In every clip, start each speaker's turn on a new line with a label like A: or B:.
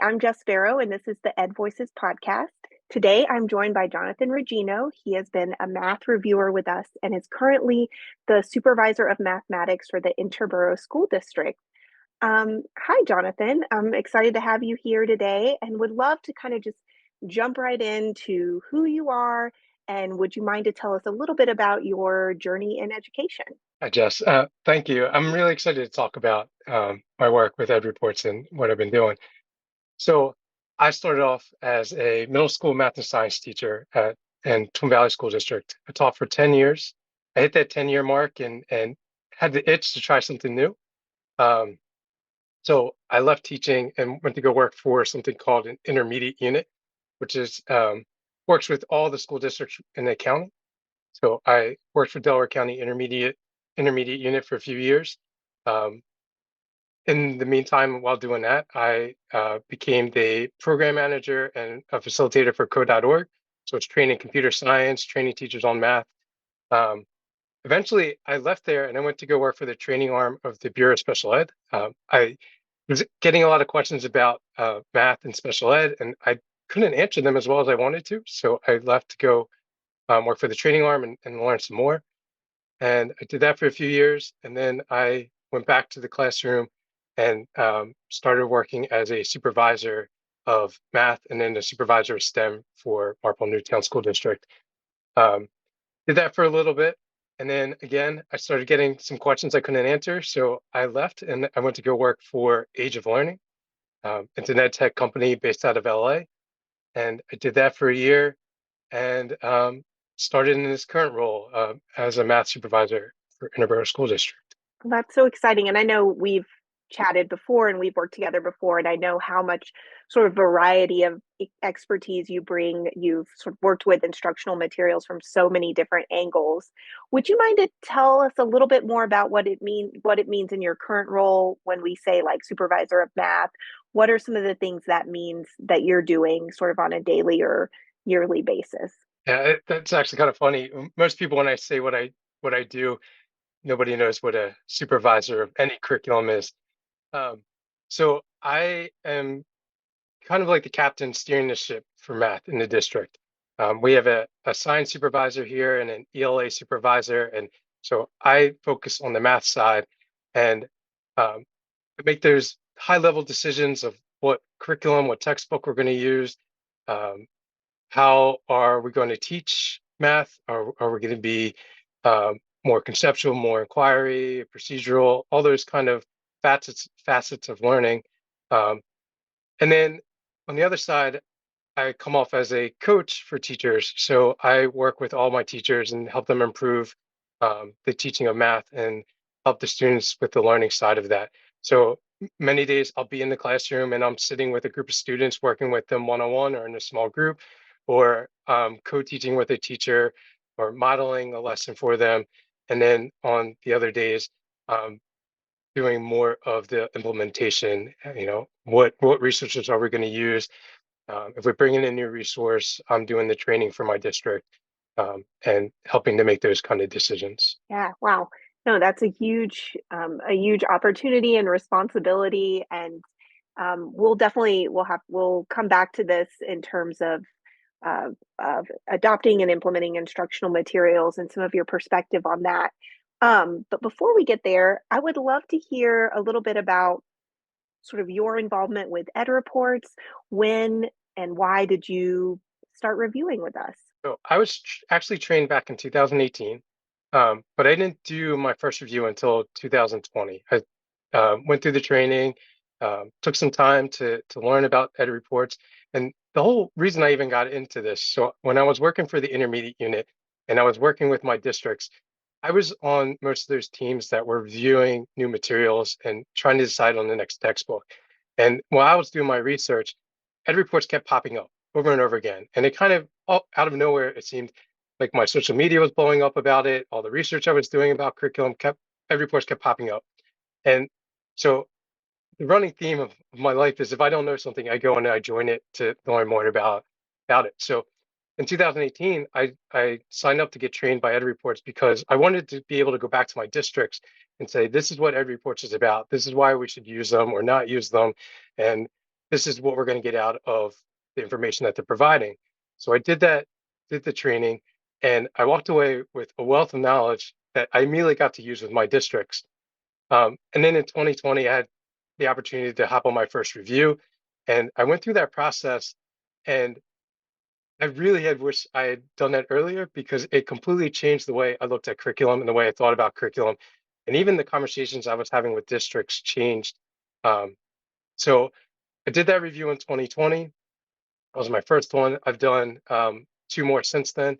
A: I'm Jess Farrow, and this is the Ed Voices podcast. Today, I'm joined by Jonathan Regino. He has been a math reviewer with us and is currently the supervisor of mathematics for the Interborough School District. Hi, Jonathan. I'm excited to have you here today and would love to kind of just jump right into who you are. And would you mind to tell us a little bit about your journey in education?
B: Hi, Jess. Thank you. I'm really excited to talk about my work with EdReports and what I've been doing. So I started off as a middle school math and science teacher in Twin Valley School District. I taught for 10 years. I hit that 10-year mark and had the itch to try something new. Um, so I left teaching and went to go work for something called an intermediate unit, which is works with all the school districts in the county. So I worked for Delaware County Intermediate Unit for a few years. Um, in the meantime, while doing that, I became the program manager and a facilitator for code.org. So it's training computer science, training teachers on math. Um, Eventually, I left there and I went to go work for the training arm of the Bureau of Special Ed. I was getting a lot of questions about math and special ed, and I couldn't answer them as well as I wanted to. So I left to go work for the training arm and learn some more. And I did that for a few years. And then I went back to the classroom and started working as a supervisor of math and then a supervisor of STEM for Marple Newtown School District. Um, did that for a little bit. And then again, I started getting some questions I couldn't answer. So I left and I went to go work for Age of Learning. It's an ed tech company based out of LA. And I did that for a year. And started in this current role as a math supervisor for Interborough School District.
A: Well, that's so exciting. And I know we've chatted before and we've worked together before, and I know how much sort of variety of expertise you bring. You've sort of worked with instructional materials from so many different angles. Would you mind to tell us a little bit more about what it means in your current role when we say like supervisor of math? What are some of the things that means that you're doing sort of on a daily or yearly basis?
B: Yeah, that's actually kind of funny. Most people, when I say what I do, nobody knows what a supervisor of any curriculum is. Um, so I am kind of like the captain steering the ship for math in the district. We have a science supervisor here and an ELA supervisor, and so I focus on the math side and make those high level decisions of what curriculum, what textbook we're going to use. Um, how are we going to teach math? Are we going to be more conceptual, more inquiry, procedural, all those kind of facets of learning. Um, and then on the other side, I come off as a coach for teachers. So I work with all my teachers and help them improve the teaching of math and help the students with the learning side of that. So many days I'll be in the classroom and I'm sitting with a group of students, working with them one-on-one or in a small group, or co-teaching with a teacher or modeling a lesson for them. And then on the other days, um, doing more of the implementation, what resources are we going to use? If we're bringing in a new resource, I'm doing the training for my district and helping to make those kind of decisions.
A: Yeah, wow. No, that's a huge opportunity and responsibility, and we'll come back to this in terms of adopting and implementing instructional materials and some of your perspective on that. But before we get there, I would love to hear a little bit about sort of your involvement with EdReports. When and why did you start reviewing with us?
B: So I was actually trained back in 2018, but I didn't do my first review until 2020. I went through the training, took some time to learn about EdReports, and the whole reason I even got into this. So when I was working for the intermediate unit and I was working with my districts, I was on most of those teams that were reviewing new materials and trying to decide on the next textbook. And while I was doing my research, EdReports kept popping up over and over again. And it kind of out of nowhere, it seemed like my social media was blowing up about it. All the research I was doing about curriculum EdReports kept popping up. And so the running theme of my life is if I don't know something, I go and I join it to learn more about it. So in 2018, I signed up to get trained by EdReports because I wanted to be able to go back to my districts and say, this is what EdReports is about. This is why we should use them or not use them. And this is what we're going to get out of the information that they're providing. So I did that, did the training, and I walked away with a wealth of knowledge that I immediately got to use with my districts. And then in 2020, I had the opportunity to hop on my first review, and I went through that process. And I really had wished I had done that earlier because it completely changed the way I looked at curriculum and the way I thought about curriculum. And even the conversations I was having with districts changed. Um, so I did that review in 2020. That was my first one. I've done two more since then.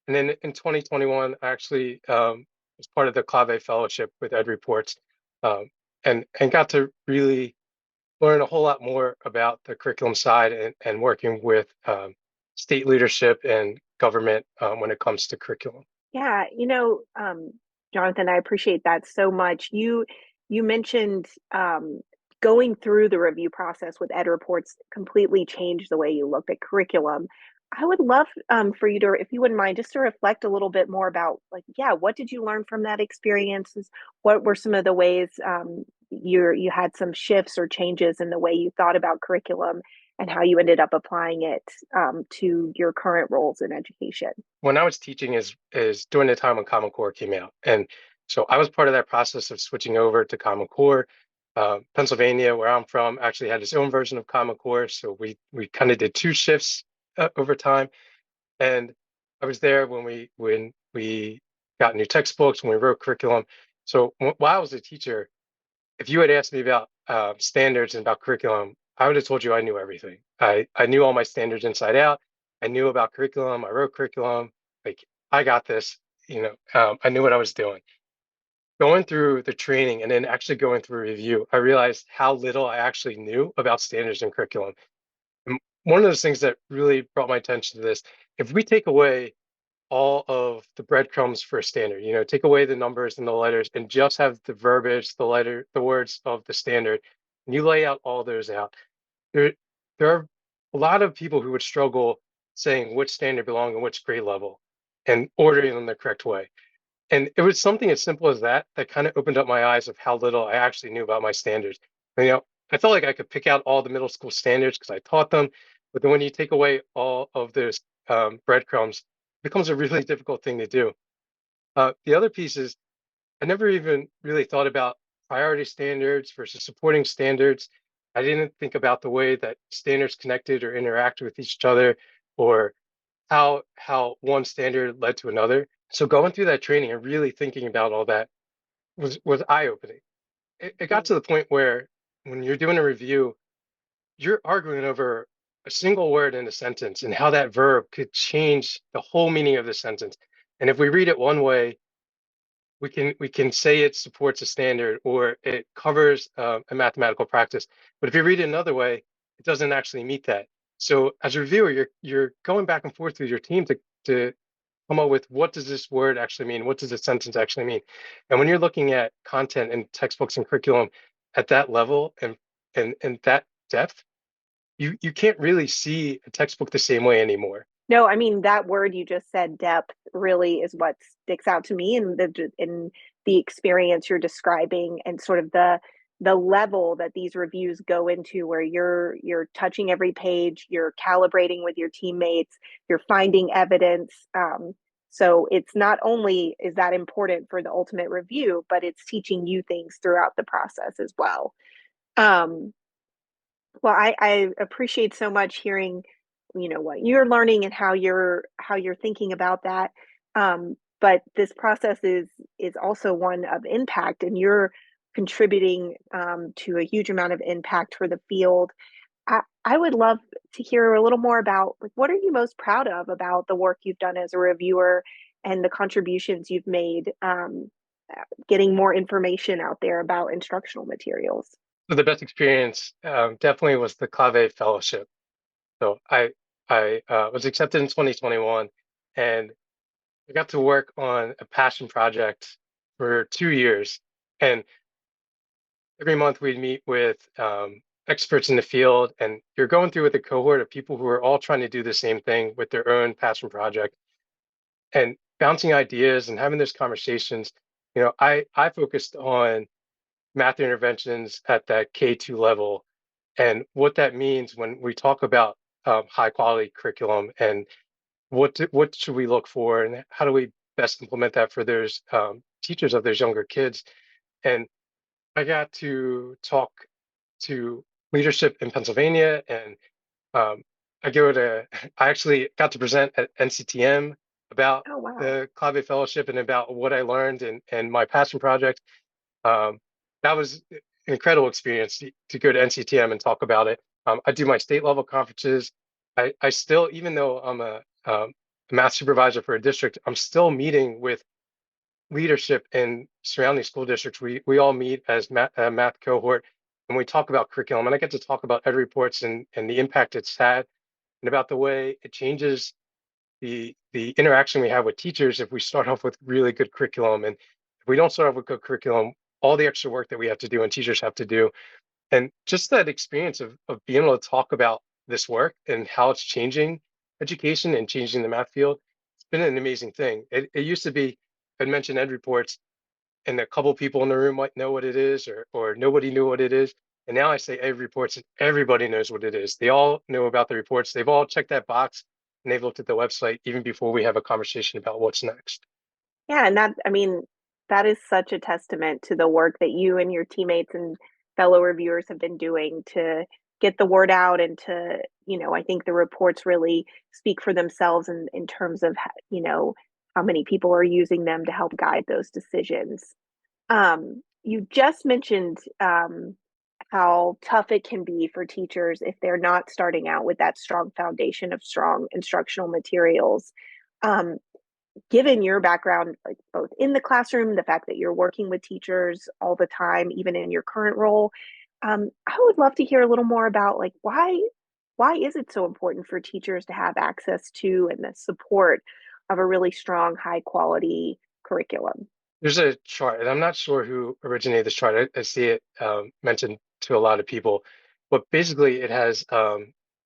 B: And then in 2021, I actually was part of the Clave Fellowship with EdReports, and got to really learn a whole lot more about the curriculum side and working with state leadership and government when it comes to curriculum.
A: Yeah, Jonathan, I appreciate that so much. You mentioned going through the review process with EdReports completely changed the way you looked at curriculum. I would love for you to, if you wouldn't mind, just to reflect a little bit more about, like, yeah, what did you learn from that experiences? What were some of the ways you had some shifts or changes in the way you thought about curriculum, and how you ended up applying it to your current roles in education?
B: When I was teaching is during the time when Common Core came out, and so I was part of that process of switching over to Common Core. Pennsylvania, where I'm from, actually had its own version of Common Core, so we kind of did two shifts over time. And I was there when we got new textbooks, when we wrote curriculum. So while I was a teacher, if you had asked me about standards and about curriculum, I would have told you I knew everything. I knew all my standards inside out. I knew about curriculum. I wrote curriculum. Like, I got this. I knew what I was doing. Going through the training and then actually going through review, I realized how little I actually knew about standards and curriculum. And one of those things that really brought my attention to this, if we take away all of the breadcrumbs for a standard, take away the numbers and the letters and just have the verbiage, the words of the standard, and you lay out all those out, there there are a lot of people who would struggle saying which standard belong in which grade level and ordering them the correct way. And it was something as simple as that that kind of opened up my eyes of how little I actually knew about my standards. And, I felt like I could pick out all the middle school standards because I taught them, but then when you take away all of those breadcrumbs, it becomes a really difficult thing to do. The other piece is I never even really thought about priority standards versus supporting standards. I didn't think about the way that standards connected or interacted with each other, or how one standard led to another. So going through that training and really thinking about all that was eye-opening. It got to the point where when you're doing a review, you're arguing over a single word in a sentence and how that verb could change the whole meaning of the sentence. And if we read it one way, we can say it supports a standard or it covers a mathematical practice. But if you read it another way, it doesn't actually meet that. So as a reviewer, you're going back and forth with your team to come up with, what does this word actually mean? What does the sentence actually mean? And when you're looking at content and textbooks and curriculum at that level and that depth, you can't really see a textbook the same way anymore.
A: No, I mean, that word you just said, depth, really is what sticks out to me in the experience you're describing, and sort of the level that these reviews go into, where you're touching every page, you're calibrating with your teammates, you're finding evidence. So it's not only is that important for the ultimate review, but it's teaching you things throughout the process as well. Um, well, I appreciate so much hearing, what you're learning and how you're thinking about that. But this process is also one of impact, and you're contributing to a huge amount of impact for the field. I would love to hear a little more about, like, what are you most proud of about the work you've done as a reviewer and the contributions you've made, getting more information out there about instructional materials.
B: So the best experience definitely was the Clave Fellowship. So I was accepted in 2021, and I got to work on a passion project for 2 years. And every month we'd meet with experts in the field, and you're going through with a cohort of people who are all trying to do the same thing with their own passion project and bouncing ideas and having those conversations. I focused on math interventions at that K2 level. and what that means when we talk about high quality curriculum, and what should we look for, and how do we best implement that for those teachers of those younger kids. And I got to talk to leadership in Pennsylvania, and um, I go to I actually got to present at NCTM about
A: Oh, wow.
B: the Cloud Fellowship and about what I learned and my passion project. Um, that was an incredible experience to go to NCTM and talk about it. I do my state level conferences. I still, even though I'm a math supervisor for a district, I'm still meeting with leadership in surrounding school districts. We all meet as a math cohort, and we talk about curriculum. And I get to talk about EdReports and the impact it's had, and about the way it changes the interaction we have with teachers if we start off with really good curriculum. And if we don't start off with good curriculum, all the extra work that we have to do and teachers have to do. And just that experience of being able to talk about this work and how it's changing education and changing the math field, it's been an amazing thing. It used to be, I'd mentioned EdReports, and a couple people in the room might know what it is, or nobody knew what it is. And now I say EdReports, and everybody knows what it is. They all know about the reports. They've all checked that box, and they've looked at the website even before we have a conversation about what's next.
A: Yeah, and that, I mean, that is such a testament to the work that you and your teammates and fellow reviewers have been doing to get the word out and to, I think the reports really speak for themselves in terms of, how many people are using them to help guide those decisions. You just mentioned how tough it can be for teachers if they're not starting out with that strong foundation of strong instructional materials. Um, Given your background, like both in the classroom, the fact that you're working with teachers all the time, even in your current role, I would love to hear a little more about like why is it so important for teachers to have access to and the support of a really strong, high quality curriculum?
B: There's a chart, and I'm not sure who originated this chart. I see it mentioned to a lot of people, but basically it has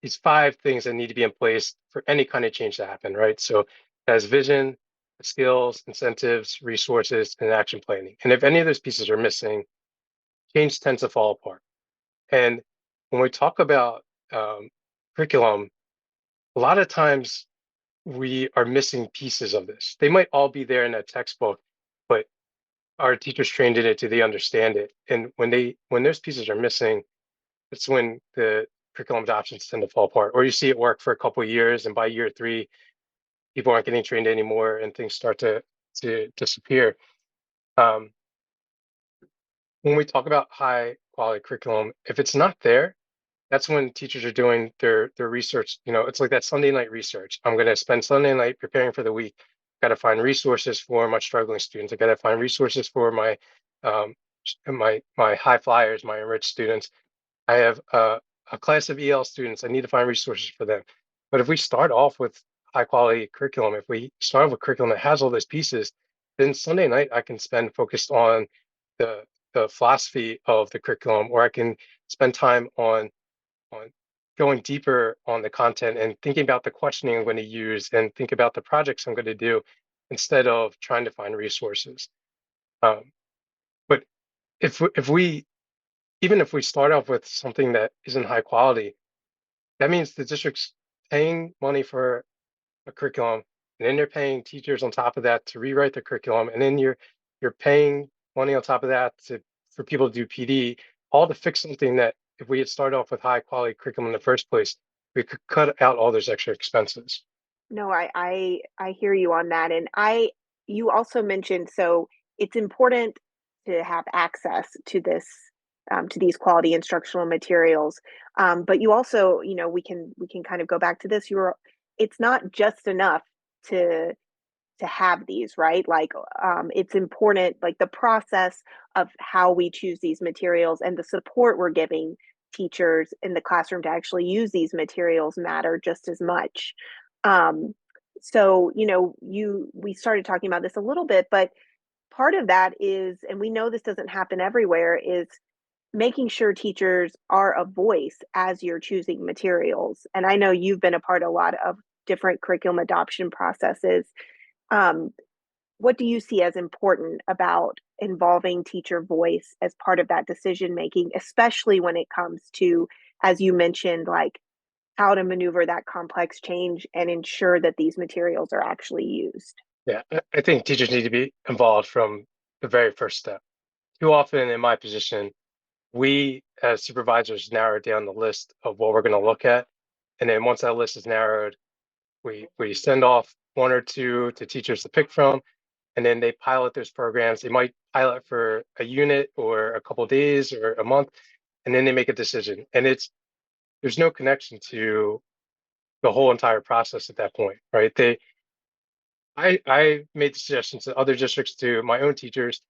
B: these five things that need to be in place for any kind of change to happen, right? So it has vision, skills, incentives, resources, and action planning. And if any of those pieces are missing, change tends to fall apart. And when we talk about um, curriculum, a lot of times we are missing pieces of this. They might all be there in a textbook, but our teachers trained in it till they understand it. And when those pieces are missing, it's when the curriculum adoptions tend to fall apart. Or you see it work for a couple of years, and by year three, people aren't getting trained anymore, and things start to disappear. Um, when we talk about high quality curriculum, if it's not there, that's when teachers are doing their research. It's like that Sunday night research. I'm going to spend Sunday night preparing for the week. Got to find resources for my struggling students. I got to find resources for um, my high flyers, my enriched students. I have a class of EL students. I need to find resources for them. But if we start off with high quality curriculum, if we start off with curriculum that has all those pieces, then Sunday night I can spend focused on the the philosophy of the curriculum, or I can spend time on going deeper on the content and thinking about the questioning I'm going to use and think about the projects I'm going to do instead of trying to find resources. Um, but if we even if we start off with something that isn't high quality, that means the district's paying money for a curriculum, and then they're paying teachers on top of that to rewrite the curriculum, and then you're paying money on top of that for people to do PD, all to fix something that if we had started off with high quality curriculum in the first place, we could cut out all those extra expenses.
A: No, I hear you on that, and you also mentioned so it's important to have access to this to these quality instructional materials, but you also, we can kind of go back to this. It's not just enough to have these, right? Like, it's important, like the process of how we choose these materials and the support we're giving teachers in the classroom to actually use these materials matter just as much. Um, so, we started talking about this a little bit, but part of that is, and we know this doesn't happen everywhere, is making sure teachers are a voice as you're choosing materials. And I know you've been a part of a lot of different curriculum adoption processes. Um, what do you see as important about involving teacher voice as part of that decision making, especially when it comes to as you mentioned, like how to maneuver that complex change and ensure that these materials are actually used.
B: Yeah, I think teachers need to be involved from the very first step. Too often in my position, we as supervisors narrow down the list of what we're going to look at. And then once that list is narrowed, we send off one or two to teachers to pick from, and then they pilot those programs. They might pilot for a unit or a couple days or a month, and then they make a decision. And there's no connection to the whole entire process at that point, right? I made the suggestions to other districts, to my own teachers.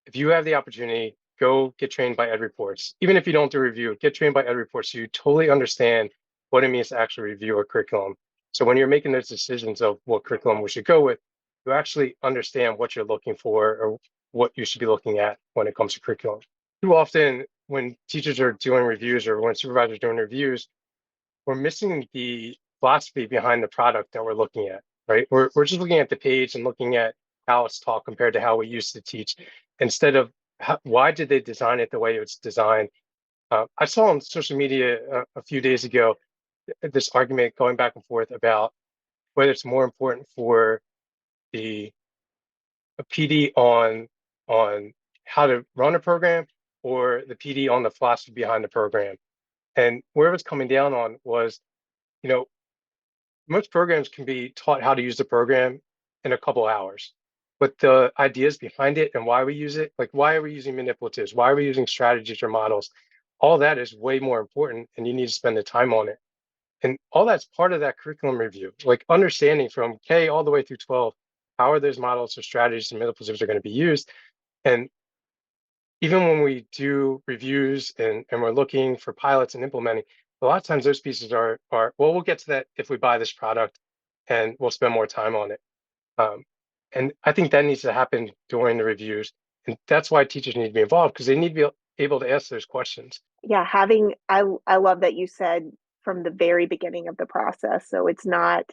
B: If you have the opportunity, go get trained by EdReports. Even if you don't do review, get trained by EdReports so you totally understand what it means to actually review a curriculum. So when you're making those decisions of what curriculum we should go with, you actually understand what you're looking for or what you should be looking at when it comes to curriculum. Too often, when teachers are doing reviews or when supervisors are doing reviews, we're missing the philosophy behind the product that we're looking at, right? We're just looking at the page and looking at how it's taught compared to how we used to teach, instead of why did they design it the way it's designed. I saw on social media a few days ago this argument going back and forth about whether it's more important for the a PD on how to run a program or the PD on the philosophy behind the program. And where it was coming down on was, you know, most programs can be taught how to use the program in a couple hours, but the ideas behind it and why we use it, like why are we using manipulatives, why are we using strategies or models, all that is way more important, and you need to spend the time on it. And all that's part of that curriculum review, like understanding from K all the way through 12, how are those models or strategies and manipulatives are going to be used. And even when we do reviews and we're looking for pilots and implementing, a lot of times those pieces are well, we'll get to that if we buy this product and we'll spend more time on it. And I think that needs to happen during the reviews. And that's why teachers need to be involved, because they need to be able to ask those questions.
A: Yeah, having I love that you said from the very beginning of the process. So it's not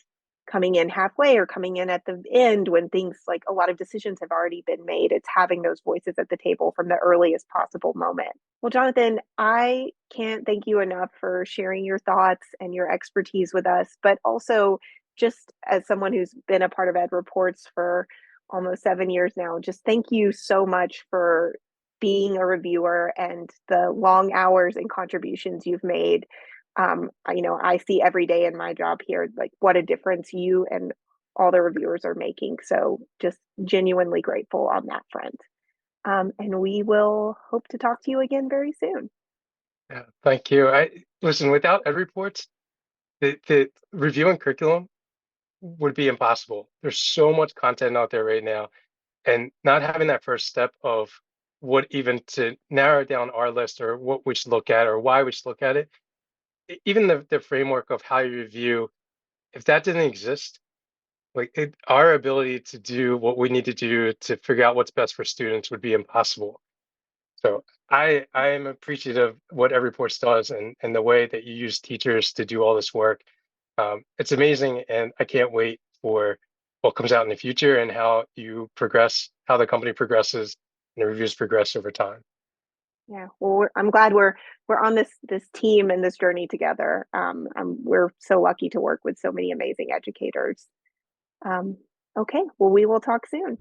A: coming in halfway or coming in at the end when things like a lot of decisions have already been made. It's having those voices at the table from the earliest possible moment. Well, Jonathan, I can't thank you enough for sharing your thoughts and your expertise with us, but also just as someone who's been a part of EdReports for almost 7 years now, just thank you so much for being a reviewer and the long hours and contributions you've made. I see every day in my job here, like what a difference you and all the reviewers are making. So just genuinely grateful on that front. And we will hope to talk to you again very soon.
B: Yeah, thank you. I listen, without EdReports, the reviewing curriculum would be impossible. There's so much content out there right now, and not having that first step of what even to narrow down our list or what we should look at or why we should look at it, even the framework of how you review, if that didn't exist, our ability to do what we need to do to figure out what's best for students would be impossible. So I am appreciative of what EdReports does and the way that you use teachers to do all this work. It's amazing, and I can't wait for what comes out in the future and how you progress, how the company progresses, and the reviews progress over time.
A: Yeah, well, I'm glad we're on this team and this journey together. We're so lucky to work with so many amazing educators. Um, okay, well, we will talk soon.